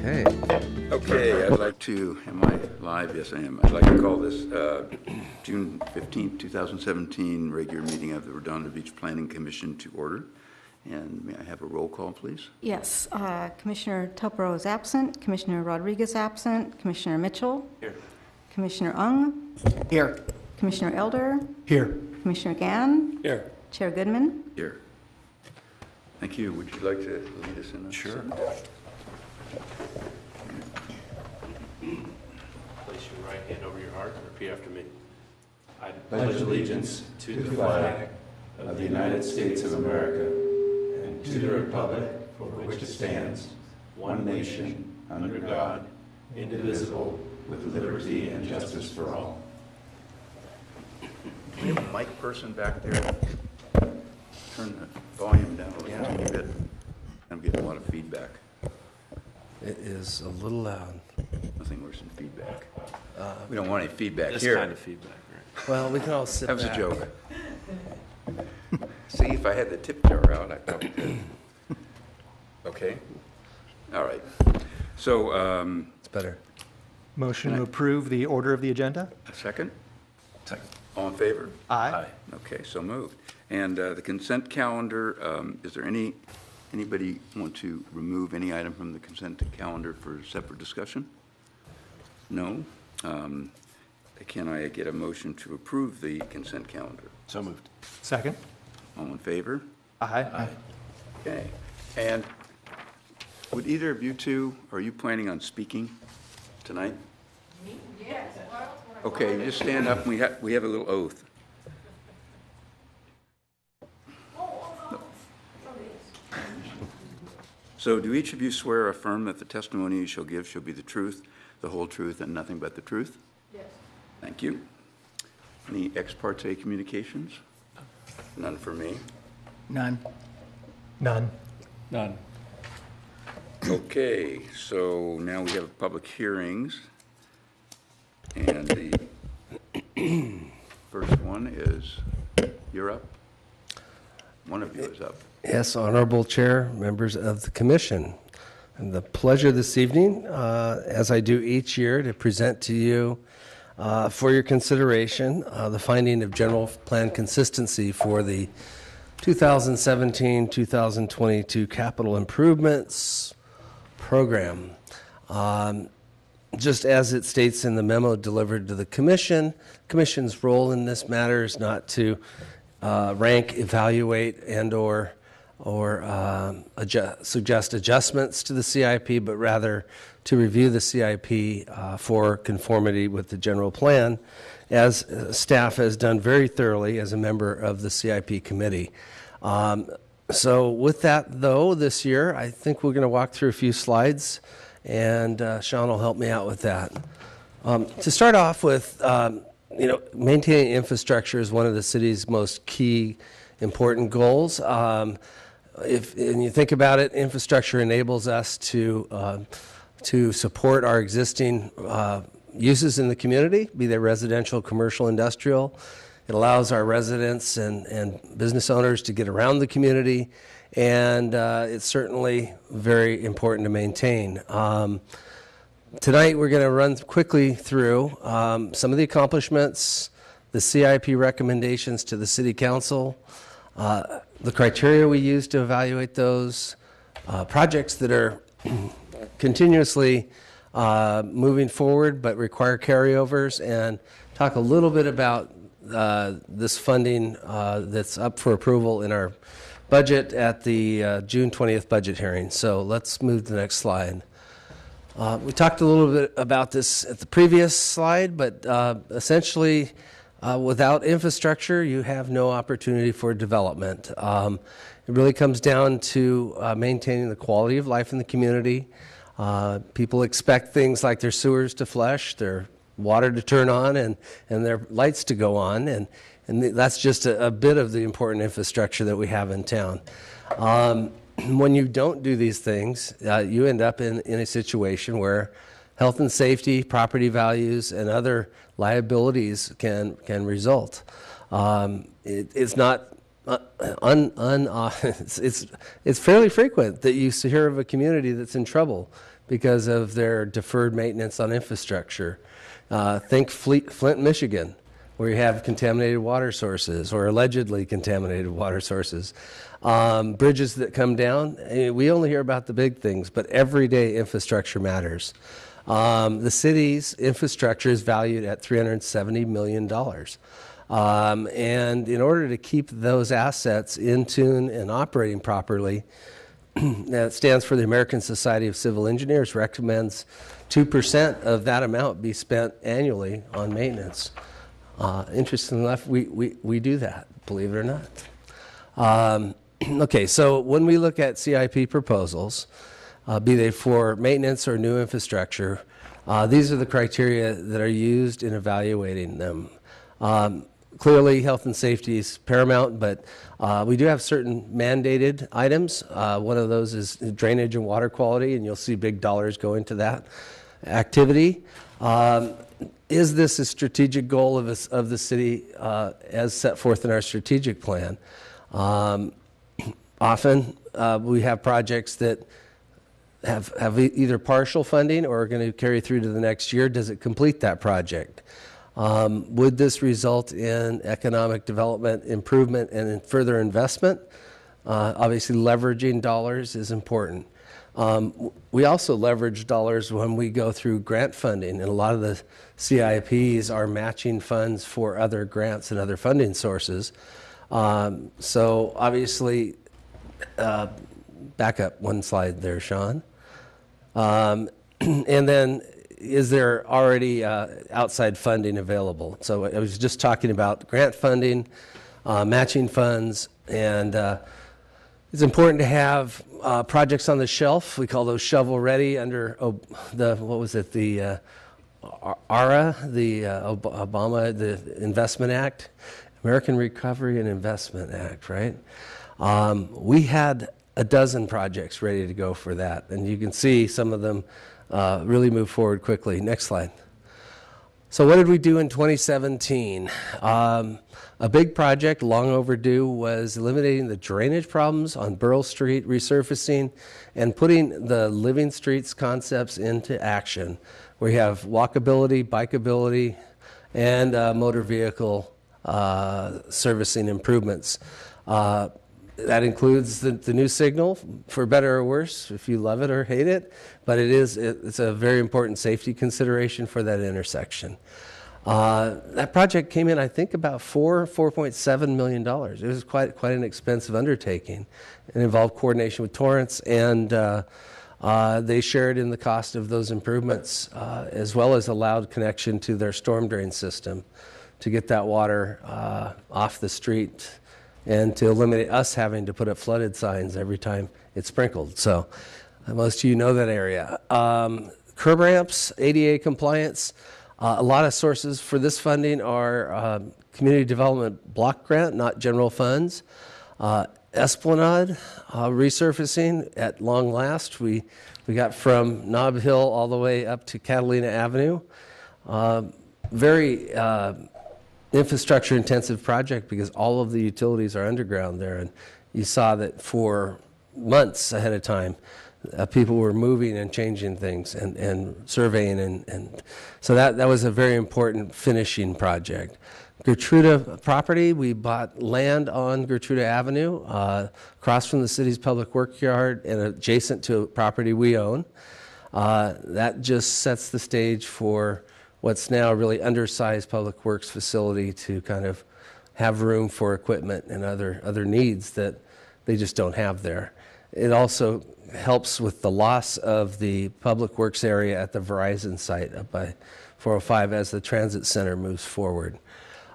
Okay. Okay, I'd like to, am I live? Yes, I am. I'd like to call this June 15th, 2017 regular meeting of the Redondo Beach Planning Commission to order. And may I have a roll call, please? Yes, Commissioner Tupero is absent, Commissioner Rodriguez absent, Commissioner Mitchell. Here. Commissioner Ung. Here. Commissioner Elder. Here. Commissioner Gann. Here. Chair Goodman. Here. Thank you. Would you like to lead us in? Sure. Place your right hand over your heart and repeat after me. I pledge allegiance to the flag of the United States of America and to the republic for which it stands, one nation, under God, indivisible, with liberty and justice for all. Do we have a mic person back there? Turn the volume down a little bit. I'm getting a lot of feedback. It is a little loud. Nothing worse than feedback. We don't want any feedback This here. kind of feedback, right? Well, we can all sit That was a back. joke. See, if I had the tip jar out, I probably could. Okay? All right. So, It's better. Motion to approve the order of the agenda? a second? Second. All in favor? Aye. Okay, so moved. And the consent calendar, is there anybody want to remove any item from the consent calendar for separate discussion? No? Can I get a motion to approve the consent calendar? So moved. Second? All in favor? Aye. Okay. And would either of you two, are you planning on speaking tonight? Yes. Okay, you just stand up and we have a little oath. So do each of you swear or affirm that the testimony you shall give shall be the truth, the whole truth, and nothing but the truth? Yes. Thank you. Any ex parte communications? None for me. None. None. None. Okay, so now we have public hearings. And the first one is, you're up. One of you is up. Yes, Honorable Chair, members of the Commission. And the pleasure this evening, as I do each year, to present to you for your consideration the finding of general plan consistency for the 2017-2022 capital improvements program. Just as it states in the memo delivered to the Commission's role in this matter is not to rank, evaluate, and/or suggest adjustments to the CIP, but rather to review the CIP for conformity with the general plan, as staff has done very thoroughly as a member of the CIP committee. So with that, though, this year, I think we're going to walk through a few slides, and Sean will help me out with that. To start off with, maintaining infrastructure is one of the city's most key, important goals. If you think about it, infrastructure enables us to support our existing uses in the community, be they residential, commercial, industrial. It allows our residents and business owners to get around the community, and it's certainly very important to maintain. Tonight we're going to run quickly through some of the accomplishments, the CIP recommendations to the City Council, the criteria we use to evaluate those, projects that are continuously moving forward but require carryovers, and talk a little bit about this funding that's up for approval in our budget at the June 20th budget hearing. So let's move to the next slide. We talked a little bit about this at the previous slide, but essentially without infrastructure, you have no opportunity for development. It really comes down to maintaining the quality of life in the community. People expect things like their sewers to flush, their water to turn on, and their lights to go on, and that's just a bit of the important infrastructure that we have in town. When you don't do these things, you end up in a situation where health and safety, property values, and other liabilities can result. It's not it's fairly frequent that you hear of a community that's in trouble because of their deferred maintenance on infrastructure. Think Flint, Michigan, where you have contaminated water sources or allegedly contaminated water sources. Bridges that come down, we only hear about the big things, but everyday infrastructure matters. The city's infrastructure is valued at $370 million. And in order to keep those assets in tune and operating properly, that stands for the American Society of Civil Engineers, recommends 2% of that amount be spent annually on maintenance. Interestingly enough, we do that, believe it or not. Okay, so when we look at CIP proposals, be they for maintenance or new infrastructure, these are the criteria that are used in evaluating them. Clearly, health and safety is paramount, but we do have certain mandated items. One of those is drainage and water quality, and you'll see big dollars go into that activity. Is this a strategic goal of the city as set forth in our strategic plan? Often we have projects that have either partial funding or are going to carry through to the next year. Does it complete that project? Would this result in economic development, improvement, and in further investment? Obviously, leveraging dollars is important. We also leverage dollars when we go through grant funding, and a lot of the CIPs are matching funds for other grants and other funding sources. So obviously, back up one slide there, Sean. And then, is there already outside funding available? So I was just talking about grant funding, matching funds, and it's important to have projects on the shelf. We call those shovel-ready under the ARA, the Obama, the Investment Act, American Recovery and Investment Act, right? We had a dozen projects ready to go for that, and you can see some of them really move forward quickly. Next slide. So what did we do in 2017? A big project, long overdue, was eliminating the drainage problems on Burl Street, resurfacing, and putting the living streets concepts into action. We have walkability, bikeability, and motor vehicle servicing improvements. That includes the new signal, for better or worse, if you love it or hate it, but it's a very important safety consideration for that intersection. That project came in, I think, about $4.7 million. It was quite an expensive undertaking. It involved coordination with Torrance, and they shared in the cost of those improvements, as well as allowed connection to their storm drain system to get that water off the street and to eliminate us having to put up flooded signs every time it's sprinkled. So most of you know that area. Curb ramps, ADA compliance. A lot of sources for this funding are community development block grant, not general funds. Esplanade resurfacing at long last. We got from Nob Hill all the way up to Catalina Avenue. Very infrastructure intensive project because all of the utilities are underground there, and you saw that for months ahead of time people were moving and changing things and surveying, and so that was a very important finishing project. Gertruda property, we bought land on Gertruda Avenue across from the city's public work yard and adjacent to a property we own. That just sets the stage for what's now a really undersized public works facility to kind of have room for equipment and other needs that they just don't have there. It also helps with the loss of the public works area at the Verizon site up by 405 as the transit center moves forward.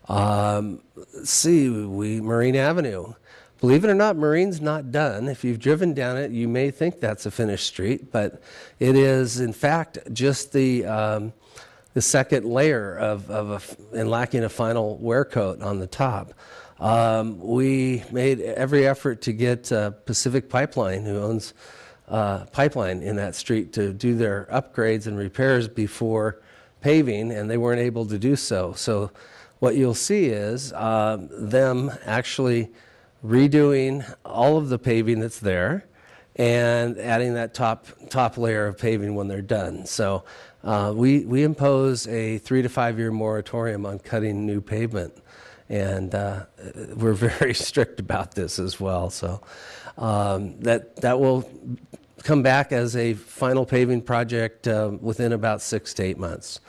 Let's see, Marine Avenue. Believe it or not, Marine's not done. If you've driven down it, you may think that's a finished street, but it is, in fact, just the second layer and lacking a final wear coat on the top. We made every effort to get Pacific Pipeline, who owns pipeline in that street, to do their upgrades and repairs before paving, and they weren't able to do so. So what you'll see is them actually redoing all of the paving that's there and adding that top layer of paving when they're done. So we impose a 3 to 5 year moratorium on cutting new pavement, and we're very strict about this as well. So that will come back as a final paving project within about 6 to 8 months.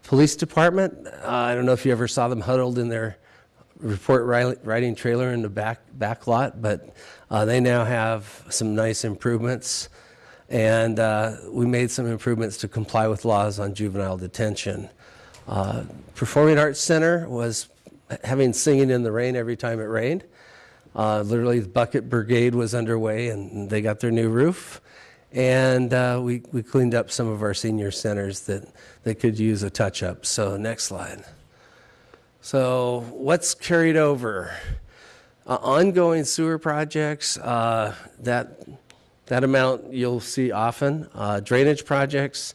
Police department, I don't know if you ever saw them huddled in their report writing trailer in the back lot, but they now have some nice improvements, and we made some improvements to comply with laws on juvenile detention. Performing Arts Center was having singing in the rain every time it rained. Literally, the bucket brigade was underway, and they got their new roof. And we cleaned up some of our senior centers that could use a touch-up. So next slide. So what's carried over? Ongoing sewer projects, that amount you'll see often. Drainage projects,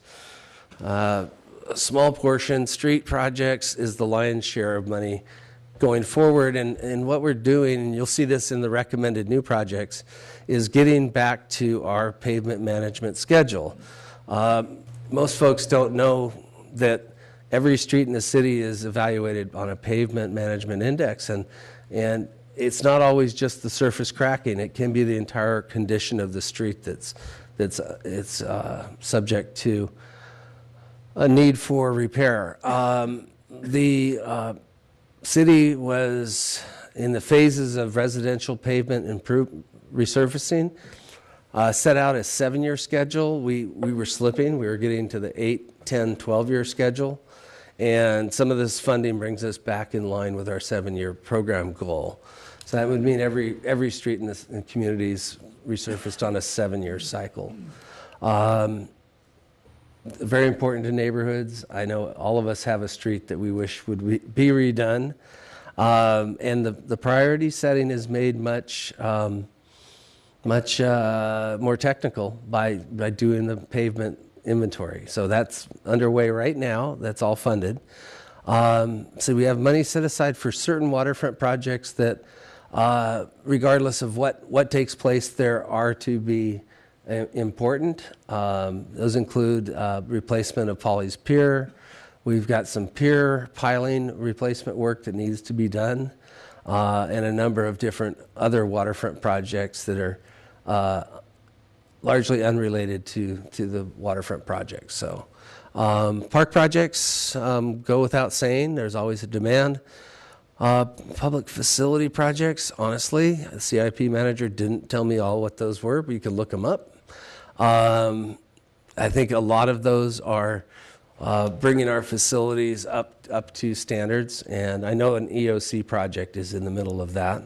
a small portion. Street projects is the lion's share of money going forward. And what we're doing, and you'll see this in the recommended new projects, is getting back to our pavement management schedule. Most folks don't know that every street in the city is evaluated on a pavement management index, and it's not always just the surface cracking. It can be the entire condition of the street that's subject to a need for repair. The city was in the phases of residential pavement resurfacing, set out a 7-year schedule. We were slipping. We were getting to the 8, 10, 12-year schedule. And some of this funding brings us back in line with our 7-year program goal. So that would mean every street in the community is resurfaced on a 7-year cycle. Very important to neighborhoods. I know all of us have a street that we wish would be redone. And the priority setting is made much more technical by doing the pavement inventory. So that's underway right now. That's all funded. So we have money set aside for certain waterfront projects that, regardless of what takes place, there are to be important. Those include replacement of Polly's Pier. We've got some pier piling replacement work that needs to be done, and a number of different other waterfront projects that are largely unrelated to the waterfront projects. So park projects go without saying. There's always a demand. Public facility projects, honestly, the CIP manager didn't tell me all what those were, but you can look them up. I think a lot of those are bringing our facilities up to standards, and I know an EOC project is in the middle of that,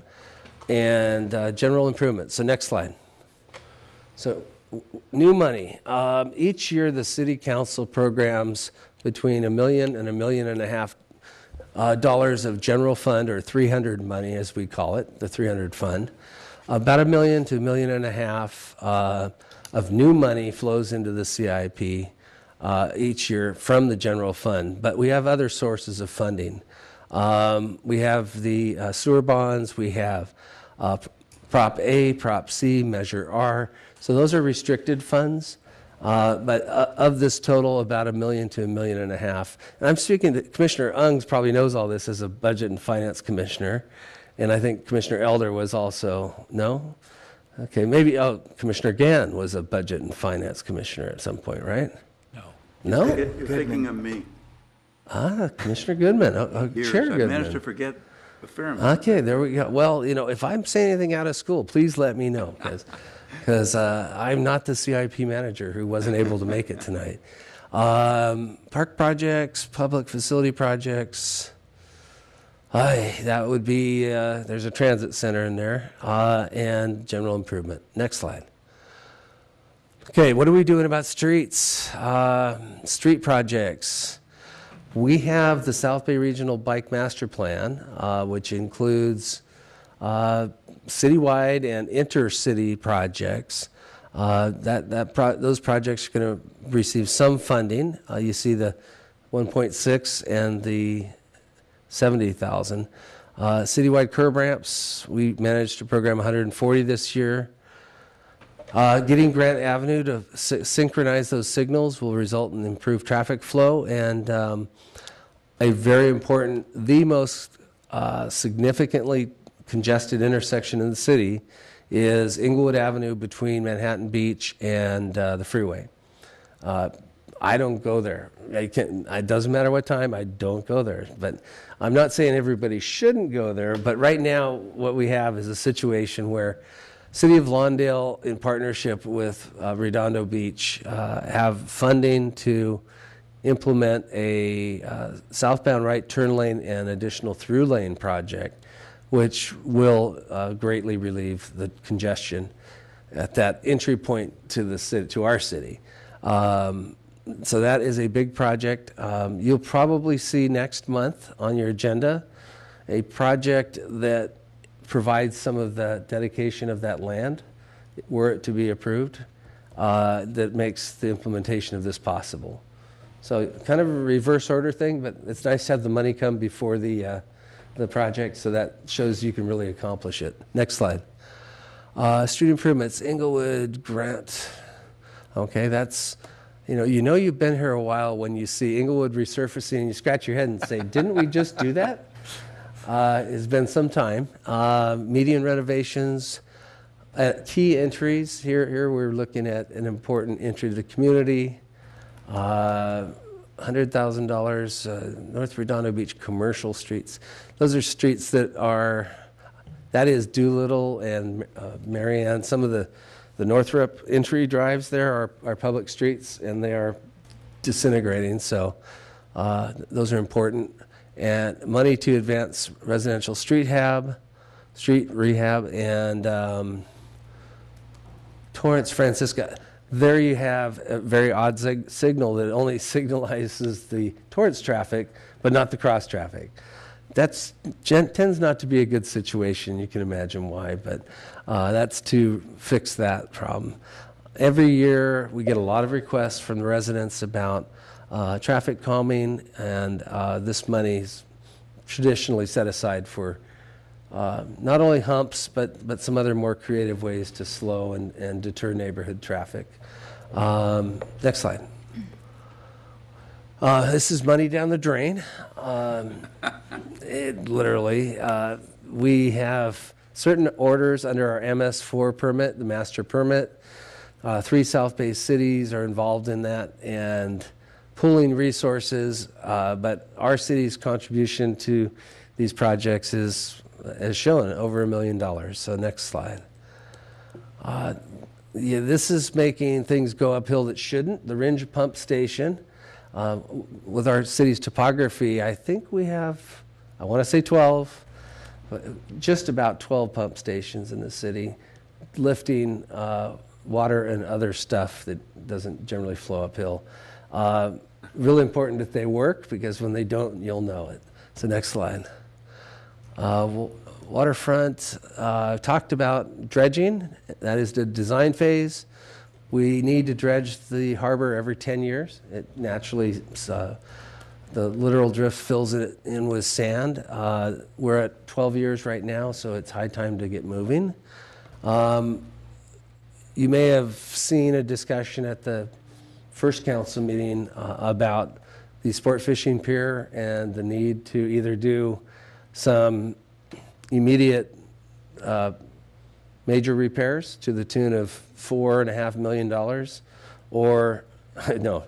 and general improvements. So next slide. So new money. Each year the city council programs between $1 million and $1.5 million dollars of general fund, or 300 money as we call it, the 300 fund. About $1 million to $1.5 million of new money flows into the CIP each year from the general fund, but we have other sources of funding. We have the sewer bonds, we have Prop A, Prop C, Measure R. So those are restricted funds, but of this total, about $1 million to $1.5 million. And I'm speaking to Commissioner Ungs, probably knows all this as a budget and finance commissioner, and I think Commissioner Elder was also, no? Okay, maybe, Commissioner Gann was a budget and finance commissioner at some point, right? No? You're thinking of me. Commissioner Goodman, Chair I Goodman. managed to forget a fair amount. Okay, there we go. Well, if I'm saying anything out of school, please let me know, because I'm not the CIP manager who wasn't able to make it tonight. Park projects, public facility projects. That would be, there's a transit center in there, and general improvement. Next slide. Okay, what are we doing about streets? Street projects. We have the South Bay Regional Bike Master Plan, which includes citywide and intercity projects. Those projects are going to receive some funding. You see the 1.6 and the 70,000. Citywide curb ramps, we managed to program 140 this year. Getting Grant Avenue to synchronize those signals will result in improved traffic flow, and a very important, the most significantly congested intersection in the city is Inglewood Avenue between Manhattan Beach and the freeway. I don't go there. It doesn't matter what time, I don't go there. But I'm not saying everybody shouldn't go there, but right now what we have is a situation where City of Lawndale, in partnership with Redondo Beach, have funding to implement a southbound right turn lane and additional through lane project, which will greatly relieve the congestion at that entry point to the city, to our city. So that is a big project. You'll probably see next month on your agenda a project that provides some of the dedication of that land, were it to be approved, that makes the implementation of this possible. So kind of a reverse order thing, but it's nice to have the money come before the project, so that shows you can really accomplish it. Next slide. Street improvements, Inglewood Grant. Okay, that's, you know you've been here a while when you see Inglewood resurfacing and you scratch your head and say, didn't we just do that? It's been some time. Median renovations, key entries. Here we're looking at an important entry to the community. $100,000, North Redondo Beach commercial streets. Those are streets that is Doolittle and Marianne. Some of the Northrop entry drives there are public streets, and they are disintegrating, so those are important. And money to advance residential street rehab, and Torrance, Francisca. There you have a very odd signal that only signalizes the Torrance traffic, but not the cross traffic. That tends not to be a good situation. You can imagine why, but that's to fix that problem. Every year we get a lot of requests from the residents about traffic calming, and this money is traditionally set aside for not only humps, but some other more creative ways to slow and deter neighborhood traffic. Next slide. This is money down the drain. Literally, we have certain orders under our MS4 permit, the master permit. 3 South Bay cities are involved in that and pooling resources, but our city's contribution to these projects is, as shown, over $1 million. So next slide. This is making things go uphill that shouldn't. The Ringe Pump Station, with our city's topography, I think we have, I want to say 12, but just about 12 pump stations in the city, lifting water and other stuff that doesn't generally flow uphill. Really important that they work, because when they don't, you'll know it. So next slide. Waterfront, talked about dredging. That is the design phase. We need to dredge the harbor every 10 years. It naturally, the littoral drift fills it in with sand. We're at 12 years right now, so it's high time to get moving. You may have seen a discussion at the first council meeting about the sport fishing pier and the need to either do some immediate major repairs to the tune of $4.5 million, or no,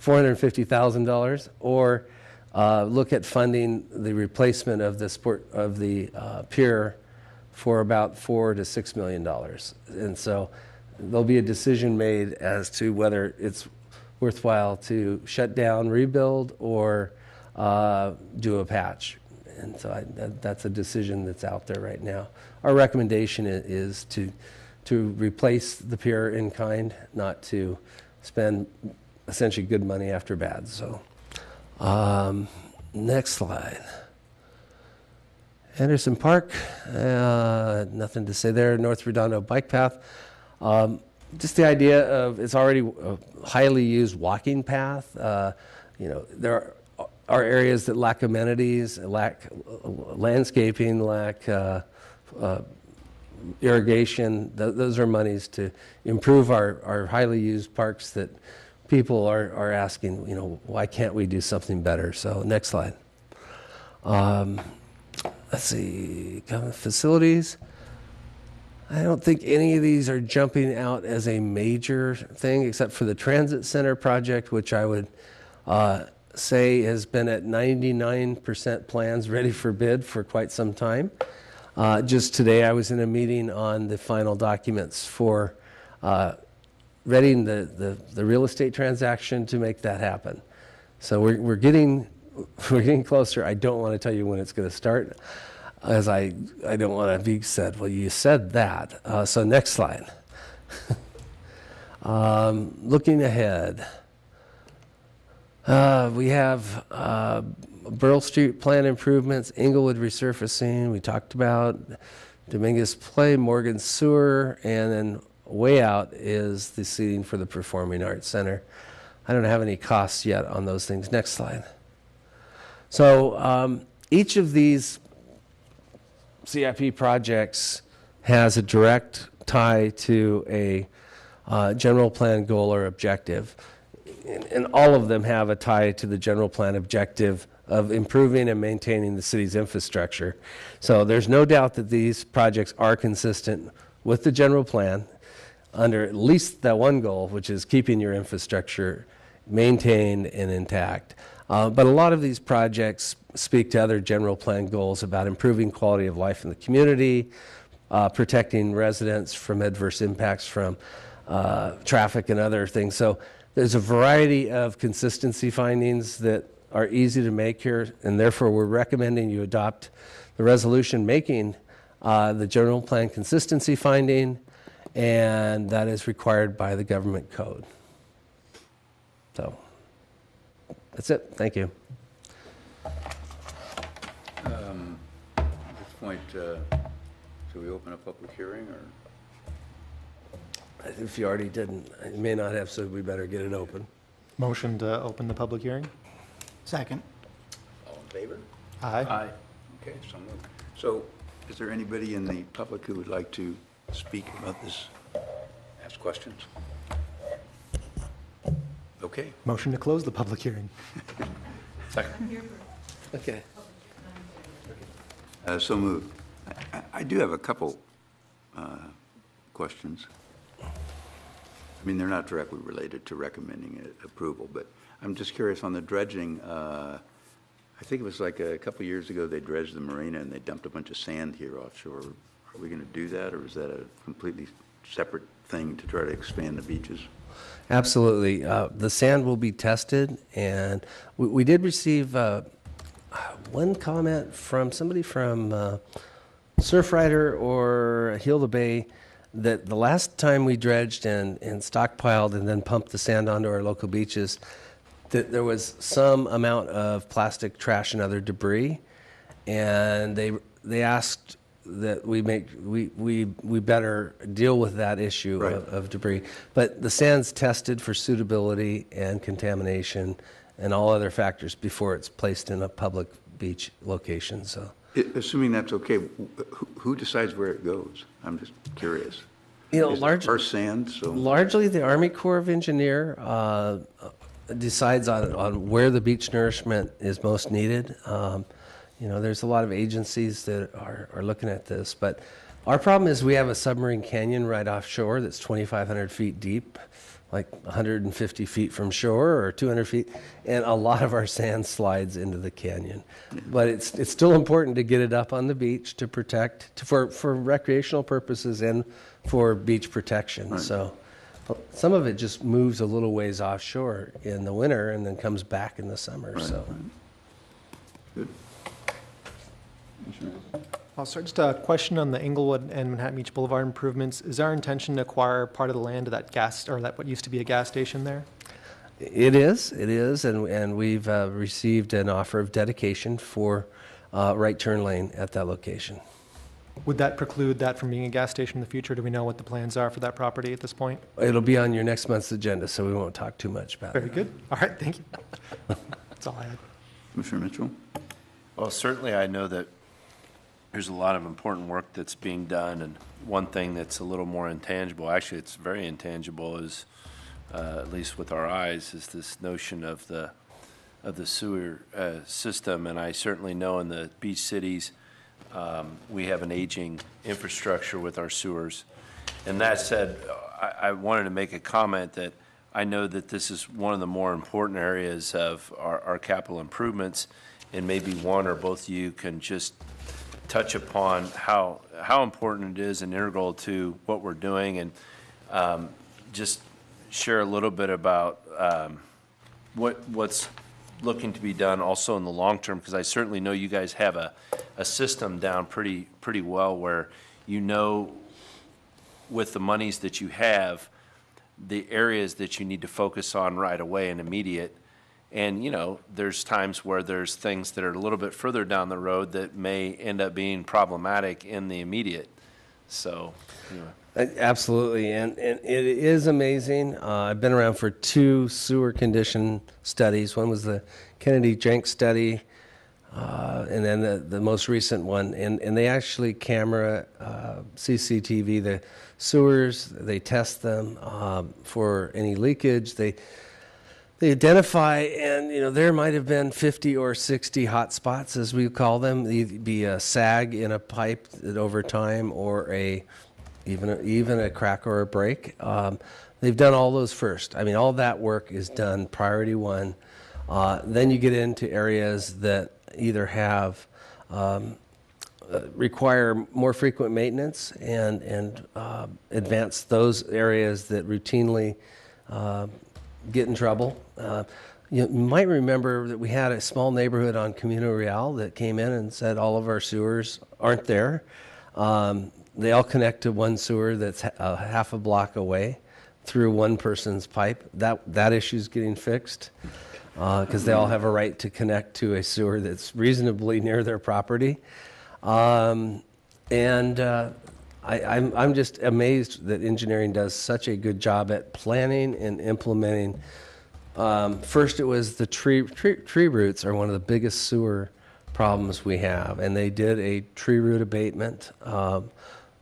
$450,000, or look at funding the replacement of the pier for about $4 to $6 million. And so there'll be a decision made as to whether it's worthwhile to shut down, rebuild, or do a patch. And so that's a decision that's out there right now. Our recommendation is to replace the pier in kind, not to spend essentially good money after bad. So next slide. Henderson Park, nothing to say there. North Redondo bike path. Just the idea of, it's already a highly used walking path. There are areas that lack amenities, lack landscaping, lack irrigation. Those are monies to improve our highly used parks that people are asking, why can't we do something better? So next slide. Let's see, common facilities. I don't think any of these are jumping out as a major thing, except for the transit center project, which I would say has been at 99% plans ready for bid for quite some time. Just today, I was in a meeting on the final documents for readying the real estate transaction to make that happen. So we're getting closer. I don't want to tell you when it's going to start, as I don't want to be said, well, you said that. So next slide. Looking ahead, we have Burl Street plan improvements, Inglewood resurfacing, we talked about, Dominguez Play, Morgan Sewer, and then way out is the seating for the Performing Arts Center. I don't have any costs yet on those things. Next slide. So each of these CIP projects has a direct tie to a general plan goal or objective. And all of them have a tie to the general plan objective of improving and maintaining the city's infrastructure. So there's no doubt that these projects are consistent with the general plan under at least that one goal, which is keeping your infrastructure maintained and intact. But a lot of these projects speak to other general plan goals about improving quality of life in the community, protecting residents from adverse impacts from traffic and other things. So there's a variety of consistency findings that are easy to make here, and therefore we're recommending you adopt the resolution making the general plan consistency finding, and that is required by the government code. So that's it. Thank you. At this point, should we open a public hearing, or? If you already didn't, you may not have, so we better get it open. Motion to open the public hearing? Second. All in favor? Aye. Okay, so moved. So is there anybody in the public who would like to speak about this, ask questions? Okay. Motion to close the public hearing? Second. Okay. So moved. I do have a couple questions. I mean, they're not directly related to recommending approval, but I'm just curious on the dredging. I think it was like a couple years ago they dredged the marina and they dumped a bunch of sand here offshore. Are we going to do that, or is that a completely separate thing to try to expand the beaches? Absolutely. The sand will be tested, and we did receive one comment from somebody from Surfrider or Heal the Bay that the last time we dredged and stockpiled and then pumped the sand onto our local beaches, that there was some amount of plastic, trash, and other debris, and they asked that we better deal with that issue Right. of debris. But the sand's tested for suitability and contamination and all other factors before it's placed in a public beach location. So, Assuming that's okay, who decides where it goes? I'm just curious. you know, Our sand, so. largely the Army Corps of Engineer decides on where the beach nourishment is most needed. There's a lot of agencies that are looking at this, but our problem is we have a submarine canyon right offshore that's 2,500 feet deep, like 150 feet from shore or 200 feet, and a lot of our sand slides into the canyon. But it's still important to get it up on the beach to protect, for recreational purposes and for beach protection. Right. So some of it just moves a little ways offshore in the winter and then comes back in the summer. Right, So. right. Good. Also, just a question on the Inglewood and Manhattan Beach Boulevard improvements. Is our intention to acquire part of the land of that what used to be a gas station there? It is, and we've received an offer of dedication for right turn lane at that location. Would that preclude that from being a gas station in the future? Do we know what the plans are for that property at this point? It'll be on your next month's agenda, so we won't talk too much about it. Very good. All right, thank you. That's all I had. Commissioner Mitchell? Well, certainly I know that there's a lot of important work that's being done, and one thing that's a little more intangible, actually it's very intangible, is, at least with our eyes, is this notion of the sewer system. And I certainly know in the beach cities, we have an aging infrastructure with our sewers. And that said, I wanted to make a comment that I know that this is one of the more important areas of our capital improvements, and maybe one or both of you can just touch upon how important it is and integral to what we're doing, and just share a little bit about what's looking to be done also in the long term, because I certainly know you guys have a system down pretty well, where you know with the monies that you have, the areas that you need to focus on right away and immediate. And, you know, there's times where there's things that are a little bit further down the road that may end up being problematic in the immediate. So, anyway. Absolutely, and it is amazing. I've been around for 2 sewer condition studies. One was the Kennedy-Jenks study, and then the most recent one. And they actually camera CCTV the sewers. They test them for any leakage. They identify, and you know, there might have been 50 or 60 hot spots, as we call them. Either be a sag in a pipe that over time, or even a crack or a break. They've done all those first. I mean, all that work is done priority 1. Then you get into areas that either have require more frequent maintenance, and advance those areas that routinely get in trouble. You might remember that we had a small neighborhood on Camino Real that came in and said all of our sewers aren't there. They all connect to one sewer that's half a block away through one person's pipe. That issue's getting fixed, because they all have a right to connect to a sewer that's reasonably near their property. I'm just amazed that engineering does such a good job at planning and implementing. First, it was the tree roots are one of the biggest sewer problems we have, and they did a tree root abatement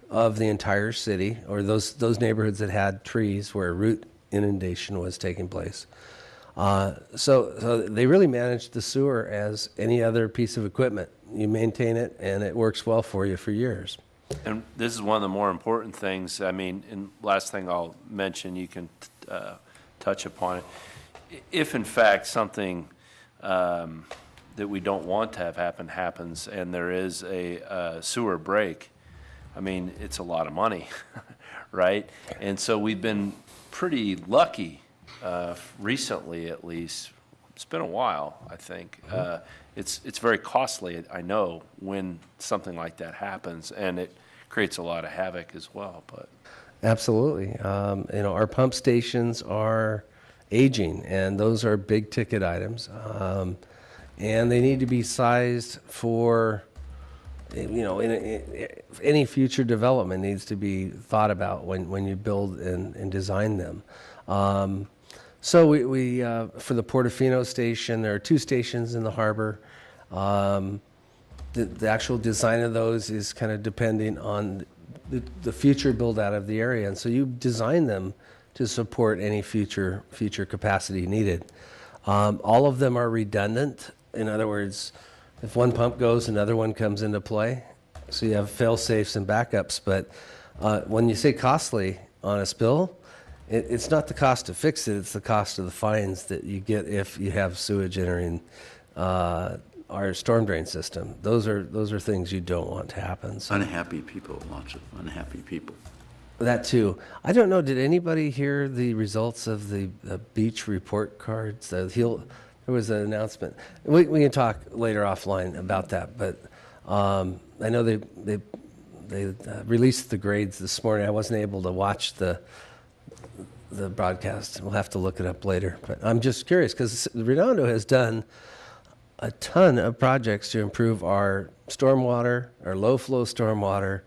of the entire city, or those neighborhoods that had trees where root inundation was taking place. So they really managed the sewer as any other piece of equipment. You maintain it, and it works well for you for years. And this is one of the more important things. I mean, and last thing I'll mention, you can touch upon it. If in fact something that we don't want to have happen happens, and there is a sewer break, I mean, it's a lot of money, right? And so we've been pretty lucky recently, at least. It's been a while, I think. It's very costly, I know, when something like that happens, and it creates a lot of havoc as well. But Absolutely. You know, our pump stations are aging, and those are big ticket items. And they need to be sized for, you know, any future development needs to be thought about when you build and design them. So we for the Portofino station, there are 2 stations in the harbor. The actual design of those is kind of depending on the future build out of the area, and so you design them to support any future capacity needed. All of them are redundant. In other words, if one pump goes, another one comes into play. So you have fail-safes and backups. But when you say costly on a spill, it's not the cost to fix it, it's the cost of the fines that you get if you have sewage entering our storm drain system. Those are things you don't want to happen. So Unhappy people, lots of unhappy people. that too. I don't know, did anybody hear the results of the beach report cards? There was an announcement. We can talk later offline about that, but I know they released the grades this morning. I wasn't able to watch the broadcast. We'll have to look it up later. But I'm just curious, because Redondo has done a ton of projects to improve our stormwater, our low-flow stormwater,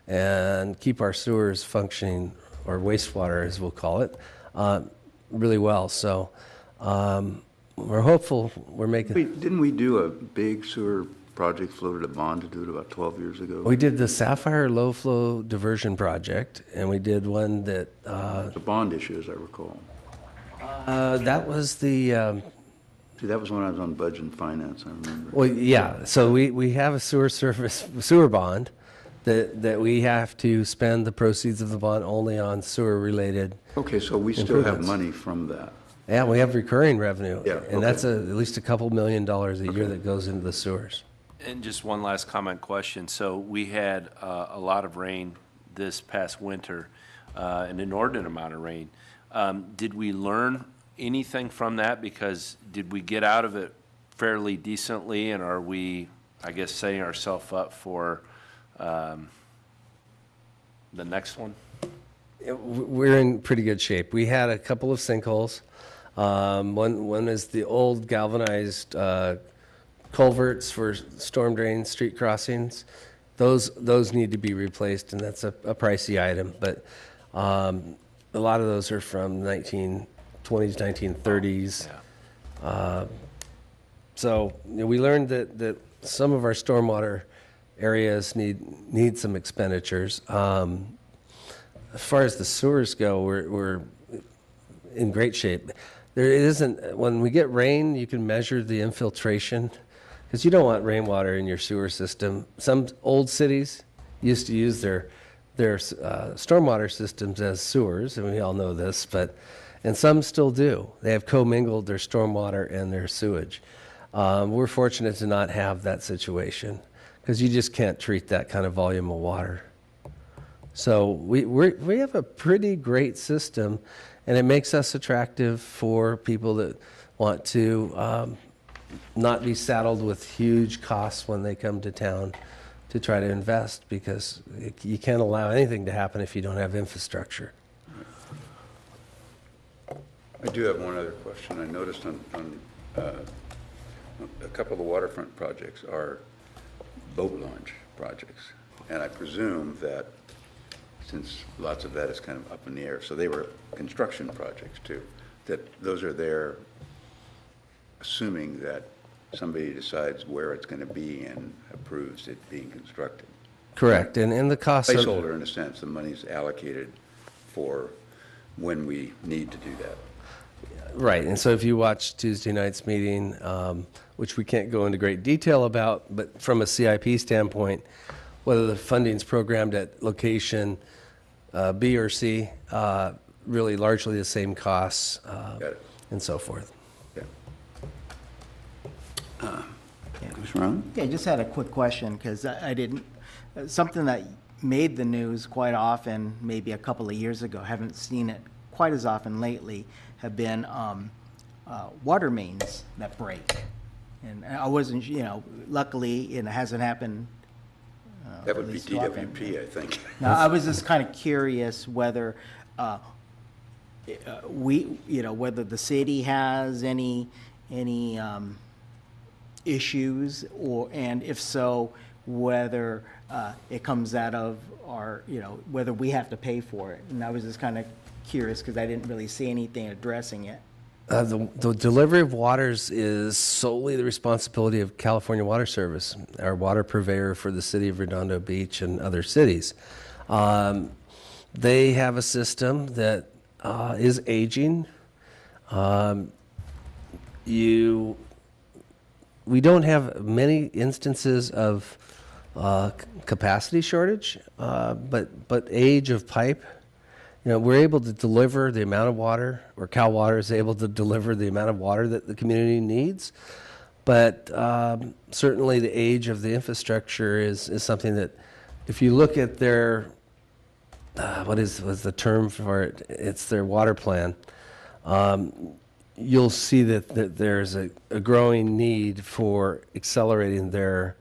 and keep our sewers functioning, or wastewater as we'll call it, really well. So we're hopeful we're making. Didn't we do a big sewer project, floated a bond to do it about 12 years ago? We did the Sapphire Low Flow Diversion Project, and we did one that, The bond issue, as I recall. that was the, See, that was when I was on budget and finance, I remember. well, yeah, so we have a sewer bond that we have to spend the proceeds of the bond only on sewer-related. Okay, so we still have Improvements. money from that. Yeah, we have recurring revenue. Yeah, And that's okay. at least a couple $1 million a year that goes into the sewers. And just one last comment question. So we had a lot of rain this past winter, an inordinate amount of rain. Did we learn anything from that? Because did we get out of it fairly decently, and are we, I guess, setting ourselves up for the next one? We're in pretty good shape. We had a couple of sinkholes. One is the old galvanized culverts for storm drains, street crossings. Those need to be replaced, and that's a pricey item. But a lot of those are from 1920s, 1930s. So we learned that some of our stormwater areas need some expenditures. As far as the sewers go, we're in great shape. There isn't, when we get rain, you can measure the infiltration, because you don't want rainwater in your sewer system. Some old cities used to use their stormwater systems as sewers, and we all know this, and some still do. They have commingled their stormwater and their sewage. We're fortunate to not have that situation, because you just can't treat that kind of volume of water. So we have a pretty great system, and it makes us attractive for people that want to not be saddled with huge costs when they come to town to try to invest, because you can't allow anything to happen if you don't have infrastructure. I do have one other question. I noticed on a couple of the waterfront projects are boat launch projects. And I presume that since lots of that is kind of up in the air, so they were construction projects too, that those are there assuming that somebody decides where it's going to be and approves it being constructed. Correct, and the cost of... Placeholder in a sense, the money's allocated for when we need to do that. Right, and so if you watch Tuesday night's meeting, which we can't go into great detail about, but from a CIP standpoint, whether the funding's programmed at location B or C, really largely the same costs Got it. and so forth. Yeah. Commissioner Rowan? Yeah, I just had a quick question, because I didn't, something that made the news quite often, maybe a couple of years ago, haven't seen it quite as often lately, have been water mains that break. And I wasn't, luckily, it hasn't happened. That at would be least too often. DWP, I think. Now, I was just kind of curious whether whether the city has any issues, and if so, whether it comes out of our, whether we have to pay for it. And I was just kind of curious, because I didn't really see anything addressing it. The delivery of waters is solely the responsibility of California Water Service, our water purveyor for the city of Redondo Beach and other cities. They have a system that is aging. We don't have many instances of capacity shortage, but age of pipe. We're able to deliver the amount of water, or Cal Water is able to deliver the amount of water that the community needs. But certainly the age of the infrastructure is something that, if you look at their, what's the term for it? It's their water plan. You'll see that there's a growing need for accelerating their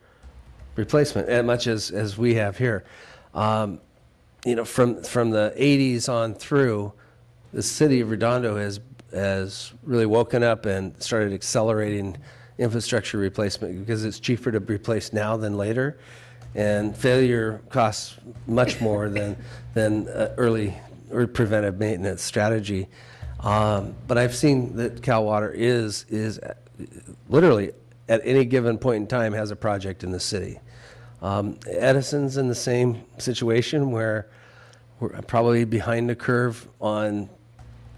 replacement, as much as we have here. From the 80s on through, the city of Redondo has really woken up and started accelerating infrastructure replacement, because it's cheaper to replace now than later, and failure costs much more than early or preventive maintenance strategy. But I've seen that Cal Water is literally at any given point in time has a project in the city. Edison's in the same situation where we're probably behind the curve on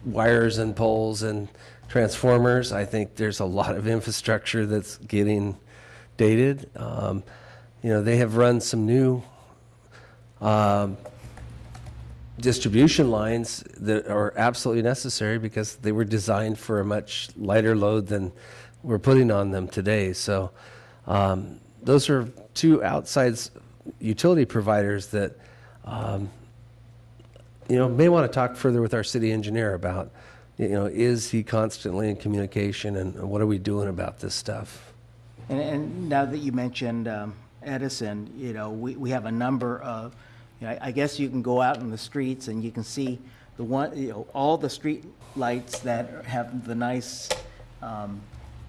wires and poles and transformers. I think there's a lot of infrastructure that's getting dated. They have run some new distribution lines that are absolutely necessary because they were designed for a much lighter load than we're putting on them today. So those are two outside utility providers that may want to talk further with our city engineer about, is he constantly in communication and what are we doing about this stuff? And now that you mentioned Edison, we have a number of, I guess you can go out in the streets and you can see all the street lights that have the nice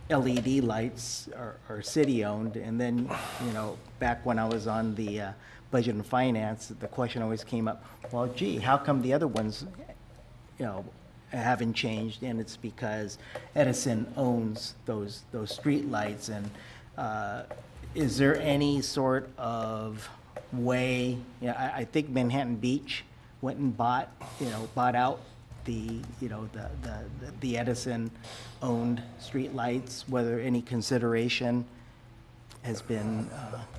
LED lights are city-owned. And then, back when I was on the Budget and Finance, the question always came up, well, gee, how come the other ones, haven't changed? And it's because Edison owns those street lights. And is there any sort of way, I think Manhattan Beach went and bought out the Edison-owned street lights, whether any consideration has been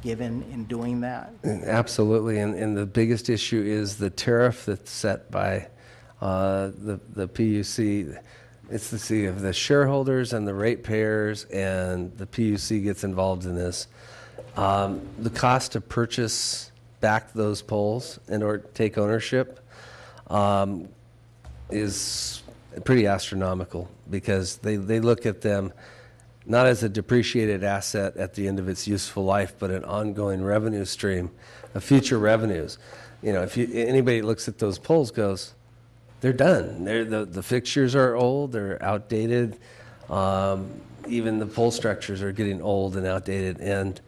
given in doing that? Absolutely, and the biggest issue is the tariff that's set by the PUC. It's the shareholders and the ratepayers, and the PUC gets involved in this. The cost to purchase back those poles and or take ownership is pretty astronomical because they look at them not as a depreciated asset at the end of its useful life, but an ongoing revenue stream of future revenues. If anybody looks at those poles goes, they're done. The fixtures are old, they're outdated. Even the pole structures are getting old and outdated, and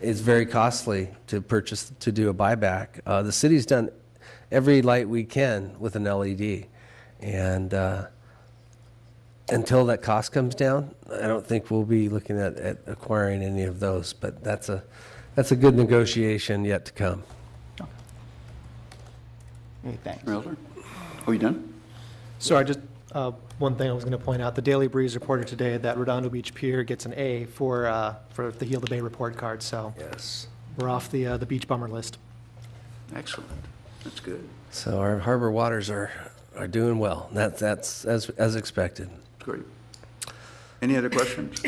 it's very costly to do a buyback. The city's done every light we can with an LED, and until that cost comes down, I don't think we'll be looking at acquiring any of those. But that's a good negotiation yet to come. Okay, thanks. Relder? Are you done? So I just, one thing I was going to point out, the Daily Breeze reported today that Redondo Beach Pier gets an A for the Heal the Bay report card. So Yes. we're off the beach bummer list. Excellent. That's good. So our harbor waters are doing well. That's as expected. Great. Any other questions?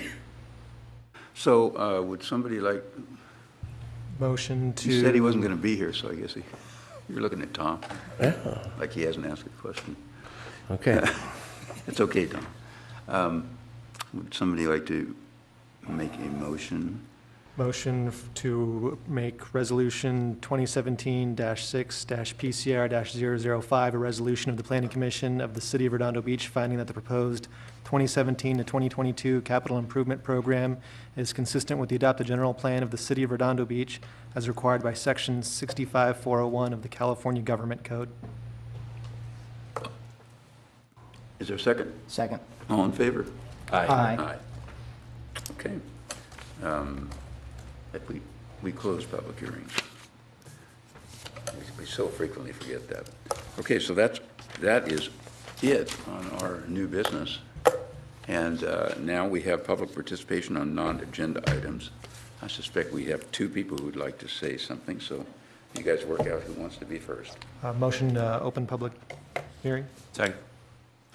So would somebody like, Motion to. he said he wasn't going to be here, so I guess you're looking at Tom, Yeah. like he hasn't asked a question. Okay. It's okay, Tom. Would somebody like to make a motion? Motion to make Resolution 2017-6-PCR-005, a resolution of the Planning Commission of the City of Redondo Beach finding that the proposed 2017 to 2022 capital improvement program is consistent with the adopted general plan of the City of Redondo Beach as required by Section 65401 of the California Government Code. Is there a second? Second. All in favor? Aye. Okay. We close public hearings. We so frequently forget that. Okay, so that is it on our new business. And now we have public participation on non-agenda items. I suspect we have two people who would like to say something, so you guys work out who wants to be first. Motion to open public hearing. Second.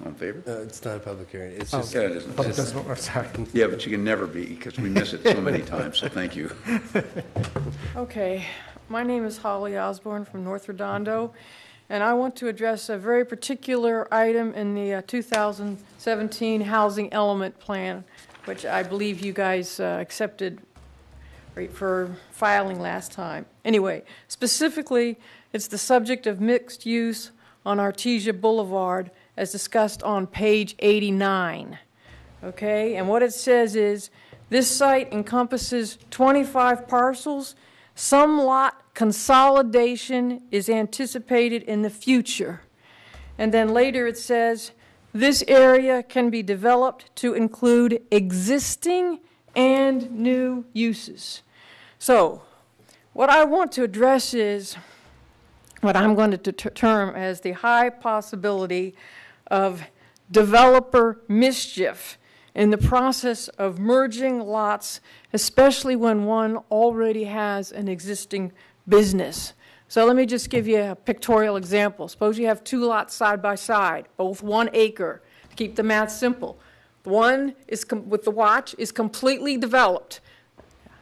All in favor? It's not a public hearing. It's Oh. just Yeah, it isn't. Public doesn't, sorry. Yeah, but you can never be, because we miss it so many times, so thank you. Okay, my name is Holly Osborne from North Redondo, and I want to address a very particular item in the 2017 Housing Element Plan, which I believe you guys accepted right for filing last time. Anyway, specifically, it's the subject of mixed use on Artesia Boulevard as discussed on page 89. Okay, and what it says is, this site encompasses 25 parcels. Some lot consolidation is anticipated in the future. And then later it says, this area can be developed to include existing and new uses. So, what I want to address is what I'm going to term as the high possibility of developer mischief in the process of merging lots, especially when one already has an existing business. So let me just give you a pictorial example. Suppose you have 2 lots side by side, both 1 acre, to keep the math simple. One is with the watch is completely developed.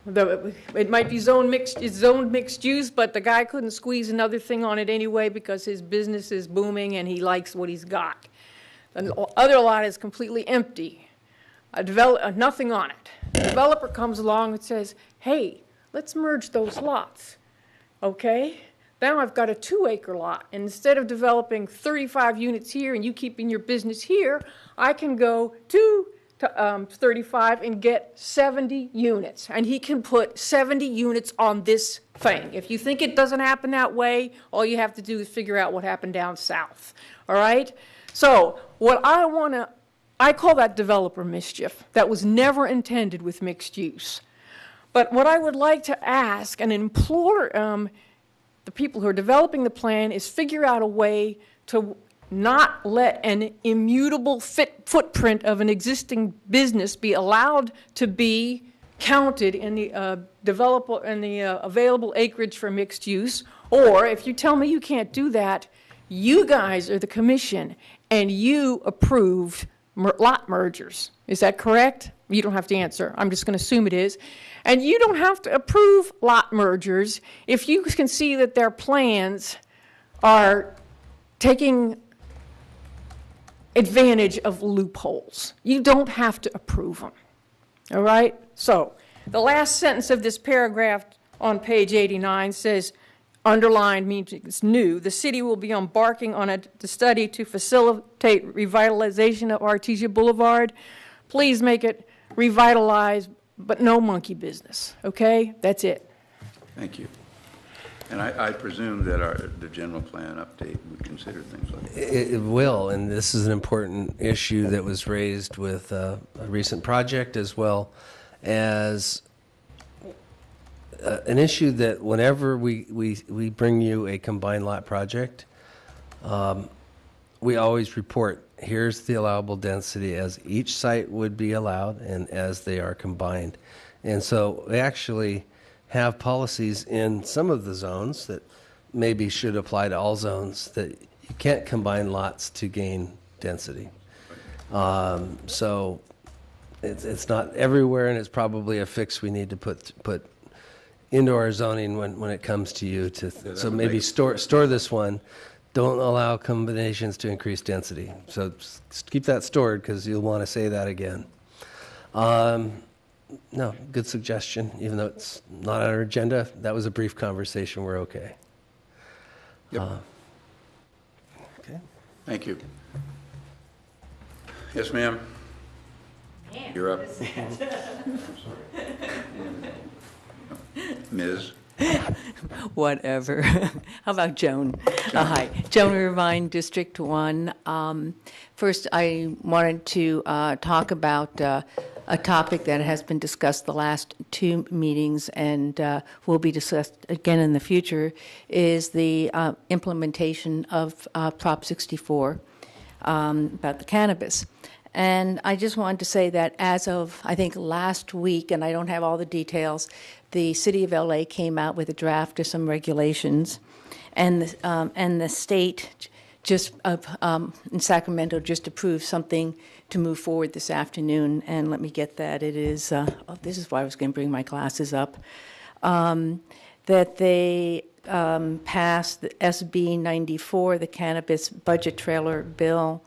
It might be zoned mixed use, but the guy couldn't squeeze another thing on it anyway because his business is booming and he likes what he's got. The other lot is completely empty, nothing on it. The developer comes along and says, hey, let's merge those lots, okay? Now I've got a 2-acre lot, and instead of developing 35 units here and you keeping your business here, I can go to 35 and get 70 units, and he can put 70 units on this thing. If you think it doesn't happen that way, all you have to do is figure out what happened down south, all right? So what I call that developer mischief. That was never intended with mixed use. But what I would like to ask and implore the people who are developing the plan is figure out a way to not let an immutable footprint of an existing business be allowed to be counted in the available acreage for mixed use. Or if you tell me you can't do that, you guys are the commission and you approved lot mergers. Is that correct? You don't have to answer. I'm just going to assume it is. And you don't have to approve lot mergers if you can see that their plans are taking advantage of loopholes. You don't have to approve them. All right? So the last sentence of this paragraph on page 89 says, underlined means it's new, the city will be embarking on the study to facilitate revitalization of Artesia Boulevard. Please make it revitalized, but no monkey business, okay? That's it. Thank you. And I presume that the general plan update would consider things like that. It will, and this is an important issue that was raised with a recent project as well as an issue that whenever we bring you a combined lot project, we always report, here's the allowable density as each site would be allowed and as they are combined. And so we actually have policies in some of the zones that maybe should apply to all zones that you can't combine lots to gain density. So it's not everywhere, and it's probably a fix we need to put into our zoning when it comes to you so maybe store this one. Don't allow combinations to increase density. So just keep that stored because you'll want to say that again. No, good suggestion. Even though it's not on our agenda, that was a brief conversation. We're okay. Yep. Okay. Thank you. Yes, ma'am. You're up. Ms. Whatever. How about Joan? Hi, Joan Irvine, District 1. First, I wanted to talk about a topic that has been discussed the last 2 meetings and will be discussed again in the future, is the implementation of Prop 64 about the cannabis. And I just wanted to say that as of, I think, last week, and I don't have all the details, the City of LA came out with a draft of some regulations, and the state just in Sacramento just approved something to move forward this afternoon. And let me get that. It is, this is why I was going to bring my glasses up, that they passed the SB 94, the Cannabis Budget Trailer Bill,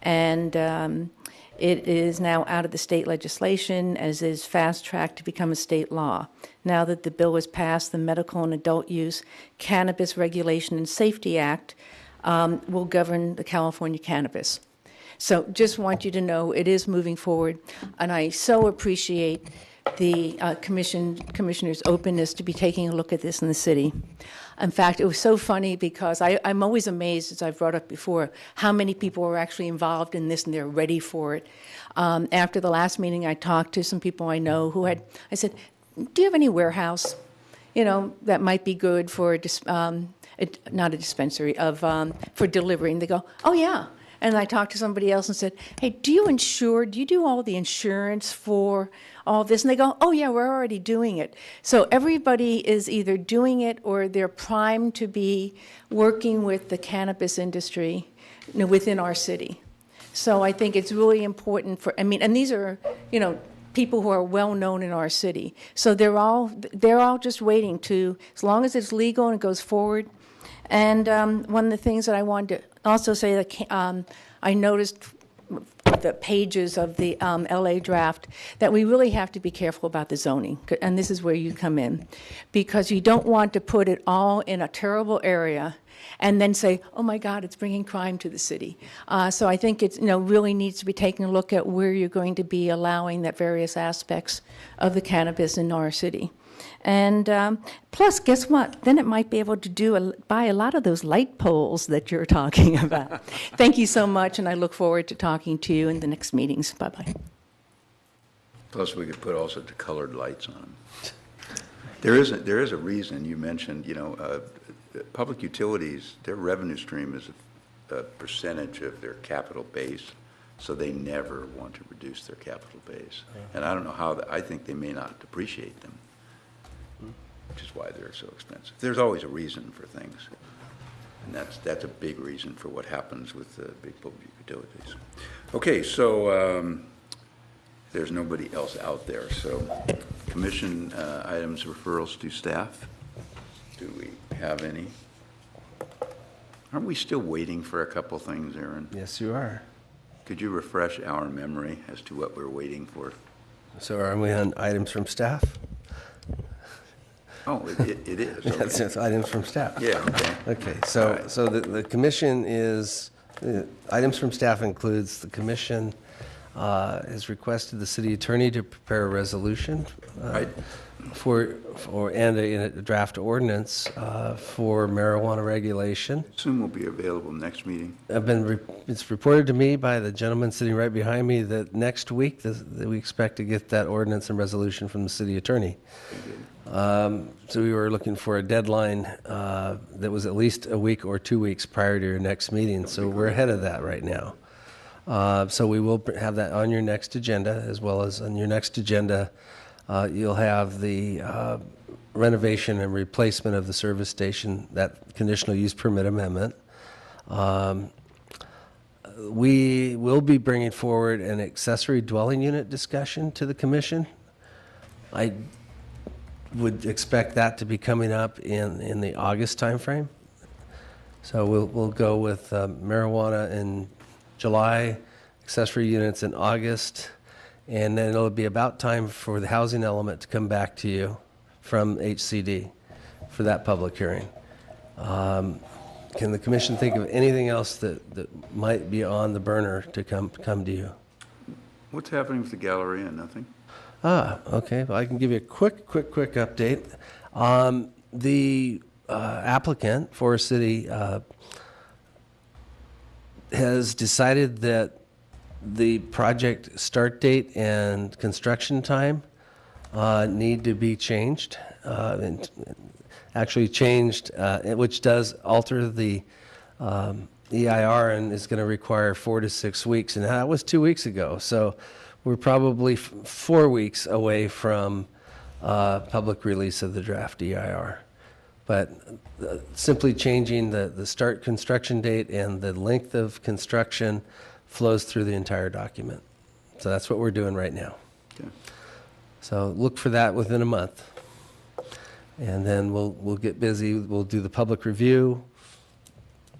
and it is now out of the state legislation, as is fast-tracked to become a state law. Now that the bill was passed, the Medical and Adult Use Cannabis Regulation and Safety Act will govern the California cannabis. So just want you to know it is moving forward, and I so appreciate the commissioner's openness to be taking a look at this in the city. In fact, it was so funny because I'm always amazed, as I've brought up before, how many people are actually involved in this and they're ready for it. After the last meeting, I talked to some people I know I said, do you have any warehouse, that might be good for, not a dispensary, for delivery? And they go, oh, yeah. And I talked to somebody else and said, hey, do you do all the insurance for all this? And they go, oh, yeah, we're already doing it. So everybody is either doing it or they're primed to be working with the industry within our city. So I think it's really important and these are, people who are well-known in our city. So they're all just waiting as long as it's legal and it goes forward. And one of the things that I wanted to also say that I noticed the pages of the LA draft that we really have to be careful about the zoning, and this is where you come in, because you don't want to put it all in a terrible area and then say, oh my God, it's bringing crime to the city. So I think it's really needs to be taking a look at where you're going to be allowing that various aspects of the cannabis in our city. And plus, guess what? Then it might be able to buy a lot of those light poles that you're talking about. Thank you so much, and I look forward to talking to you in the next meetings. Bye-bye. Plus, we could put also the colored lights on them. There is a reason you mentioned, public utilities, their revenue stream is a percentage of their capital base, so they never want to reduce their capital base. And I don't know how, I think they may not depreciate them, which is why they're so expensive. There's always a reason for things, and that's a big reason for what happens with the big public utilities. Okay, so there's nobody else out there. So commission items, referrals to staff. Do we have any? Aren't we still waiting for a couple things, Aaron? Yes, you are. Could you refresh our memory as to what we're waiting for? So are we on items from staff? Oh, it is. Okay. That's items from staff. Yeah, okay. Okay, so, Right. so the commission is, items from staff includes the commission has requested the city attorney to prepare a resolution Right. and a draft ordinance for marijuana regulation. Soon will be available next meeting. It's reported to me by the gentleman sitting right behind me that next week that we expect to get that ordinance and resolution from the city attorney. So we were looking for a deadline that was at least a week or 2 weeks prior to your next meeting. So we're ahead of that right now. So we will have that on your next agenda, as well as on your next agenda, you'll have the renovation and replacement of the service station, that conditional use permit amendment. We will be bringing forward an accessory dwelling unit discussion to the commission. I would expect that to be coming up in the August timeframe. So we'll go with marijuana in July, accessory units in August, and then it'll be about time for the housing element to come back to you from HCD for that public hearing. Can the commission think of anything else that might be on the burner to come to you? What's happening with the Galleria? Nothing? Okay. Well, I can give you a quick update. The applicant, Forest City, has decided that the project start date and construction time need to be changed, and actually changed, which does alter the EIR and is going to require 4 to 6 weeks. And that was 2 weeks ago. So we're probably 4 weeks away from public release of the draft EIR. But simply changing the start construction date and the length of construction flows through the entire document. So that's what we're doing right now. Okay. So look for that within a month. And then we'll get busy. We'll do the public review,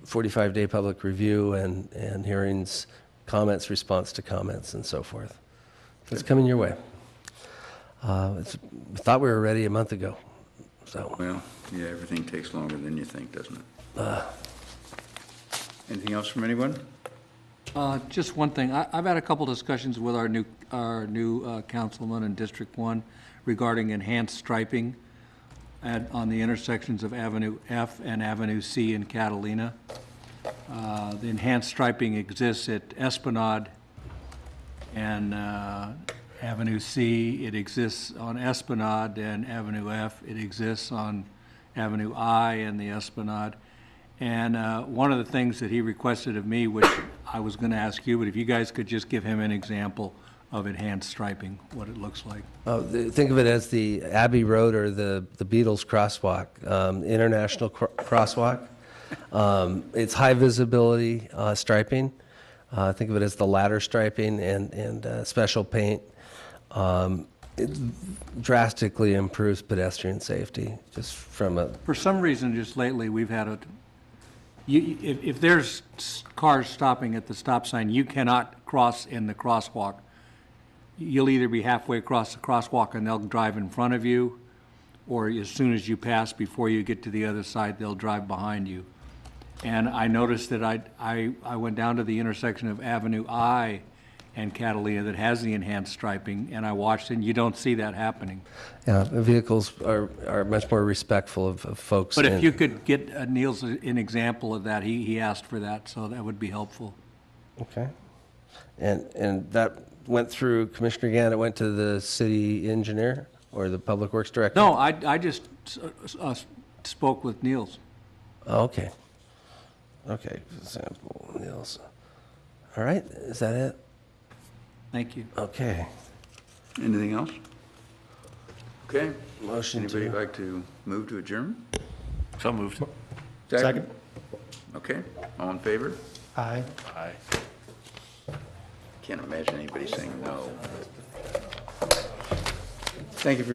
45-day public review and hearings, comments, response to comments, and so forth. It's coming your way. We thought we were ready a month ago. So. Well, yeah, everything takes longer than you think, doesn't it? Anything else from anyone? Just one thing. I've had a couple discussions with our new councilman in District 1 regarding enhanced striping on the intersections of Avenue F and Avenue C in Catalina. The enhanced striping exists at Esplanade and Avenue C. It exists on Esplanade and Avenue F. It exists on Avenue I and the Esplanade. And one of the things that he requested of me, which I was going to ask you, but if you guys could just give him an example of enhanced striping, what it looks like. Think of it as the Abbey Road or the Beatles crosswalk, international crosswalk. It's high visibility striping. Think of it as the ladder striping and special paint. It drastically improves pedestrian safety just from a... For some reason, just lately, we've had if there's cars stopping at the stop sign, you cannot cross in the crosswalk. You'll either be halfway across the crosswalk and they'll drive in front of you, or as soon as you pass, before you get to the other side, they'll drive behind you. And I noticed that I went down to the intersection of Avenue I and Catalina that has the enhanced striping, and I watched it, and you don't see that happening. Yeah, vehicles are much more respectful of folks. But if you could get Niels an example of that, he asked for that, so that would be helpful. Okay. And that went through Commissioner Gann, it went to the city engineer or the public works director? No, I just spoke with Niels. Oh, okay. Okay, example, Niels. All right, is that it? Thank you. Okay. Anything else? Okay. Motion Anybody to... like to move to adjourn? So moved. Second. Okay, all in favor? Aye. Aye. Can't imagine anybody saying no. Thank you for...